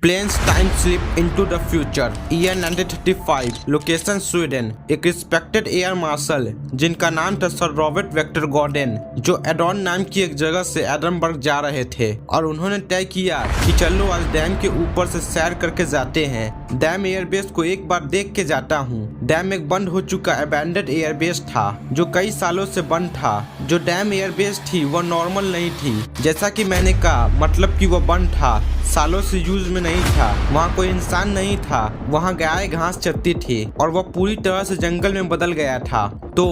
Planes time slip into the future year 1935 location Sweden. एक respected air marshal जिनका नाम था सर रॉबर्ट वेक्टर गॉर्डन, जो एडॉन नाम की एक जगह से एडनबर्ग जा रहे थे और उन्होंने तय किया कि चलो आज डैम के ऊपर से सैर करके जाते हैं। डैम एयरबेस को एक बार देख के जाता हूँ। डैम एक बंद हो चुका अबैंडन्ड एयरबेस था जो कई सालों से बंद था। जो डैम एयरबेस थी वह नॉर्मल नहीं थी, जैसा कि मैंने कहा, मतलब कि वह बंद था, सालों से यूज में नहीं था। वहाँ कोई इंसान नहीं था, वहाँ गाय घास चरती थी और वह पूरी तरह से जंगल में बदल गया था। तो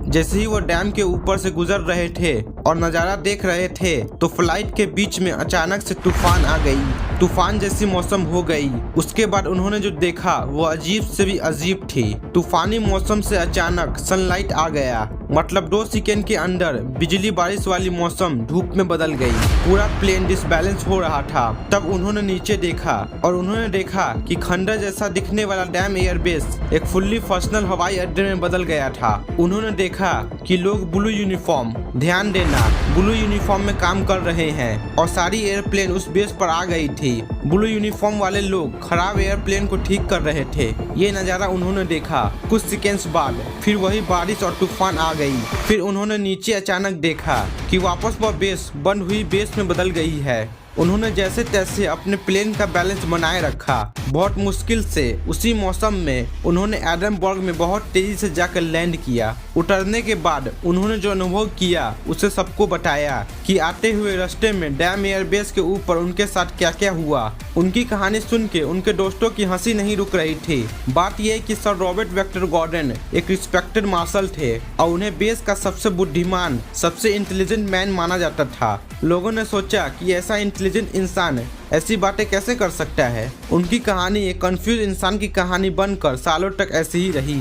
जैसे ही वो डैम के ऊपर से गुजर रहे थे और नज़ारा देख रहे थे तो फ्लाइट के बीच में अचानक से तूफान आ गई। तूफान जैसी मौसम हो गई। उसके बाद उन्होंने जो देखा वो अजीब से भी अजीब थी। तूफानी मौसम से अचानक सनलाइट आ गया, मतलब 2 सेकेंड के अंदर बिजली बारिश वाली मौसम धूप में बदल गई। पूरा प्लेन डिसबैलेंस हो रहा था। तब उन्होंने नीचे देखा और उन्होंने देखा कि खंडर जैसा दिखने वाला डैम एयरबेस एक फुल्ली फंक्शनल हवाई अड्डे में बदल गया था। उन्होंने देखा कि लोग ब्लू यूनिफॉर्म, ध्यान देना, ब्लू यूनिफॉर्म में काम कर रहे हैं और सारी एयरप्लेन उस बेस पर आ गई थी। ब्लू यूनिफॉर्म वाले लोग खराब एयरप्लेन को ठीक कर रहे थे। ये नज़ारा उन्होंने देखा। कुछ सेकेंड्स बाद फिर वही बारिश और तूफान आ गई। फिर उन्होंने नीचे अचानक देखा कि वापस वह बेस बंद हुई बेस में बदल गई है। उन्होंने जैसे तैसे अपने प्लेन का बैलेंस बनाए रखा। बहुत मुश्किल से उसी मौसम में उन्होंने एडनबर्ग में बहुत तेजी से जाकर लैंड किया। उतरने के बाद उन्होंने जो अनुभव किया उसे सबको बताया कि आते हुए रास्ते में डैम एयरबेस के ऊपर उनके साथ क्या क्या हुआ। उनकी कहानी सुन के उनके दोस्तों की हंसी नहीं रुक रही थी। बात यह कि सर रॉबर्ट वेक्टर गॉर्डन एक रिस्पेक्टेड मार्शल थे और उन्हें बेस का सबसे बुद्धिमान, सबसे इंटेलिजेंट मैन माना जाता था। लोगों ने सोचा कि ऐसा इंटेलिजेंट इंसान ऐसी बातें कैसे कर सकता है। उनकी कहानी एक कंफ्यूज इंसान की कहानी बनकर सालों तक ऐसी ही रही।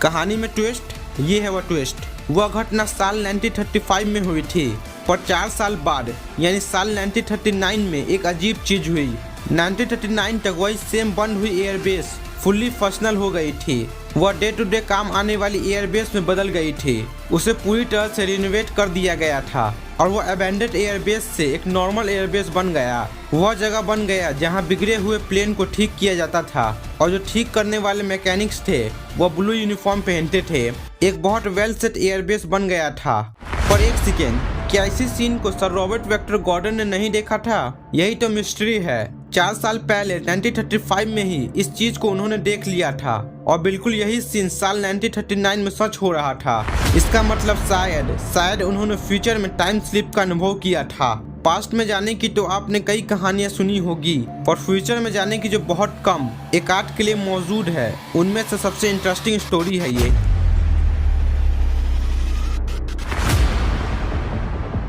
कहानी में ट्विस्ट, ये है वह ट्विस्ट। वह घटना साल 1935 में हुई थी, पर 4 साल बाद यानी साल 1939 में एक अजीब चीज हुई। 1939 तक वही सेम बंद हुई एयरबेस फुल्ली फंक्शनल हो गई थी। वह डे टू डे काम आने वाली एयरबेस में बदल गई थी। उसे पूरी तरह से रिनोवेट कर दिया गया था और वह अबैंडन्ड एयरबेस से एक नॉर्मल एयरबेस बन गया। वह जगह बन गया जहां बिगड़े हुए प्लेन को ठीक किया जाता था और जो ठीक करने वाले मैकेनिक्स थे वह ब्लू यूनिफॉर्म पहनते थे। एक बहुत वेल सेट एयरबेस बन गया था। पर एक सेकेंड, क्या इसी सीन को सर रॉबर्ट वेक्टर गॉर्डन ने नहीं देखा था? यही तो मिस्ट्री है। 4 साल पहले 1935 में ही इस चीज को उन्होंने देख लिया था और बिल्कुल यही सीन साल 1939 में सच हो रहा था। इसका मतलब शायद उन्होंने फ्यूचर में टाइम स्लिप का अनुभव किया था। पास्ट में जाने की तो आपने कई कहानियां सुनी होगी, पर फ्यूचर में जाने की जो बहुत कम एक आध के लिए मौजूद है, उनमें से सबसे इंटरेस्टिंग स्टोरी है ये।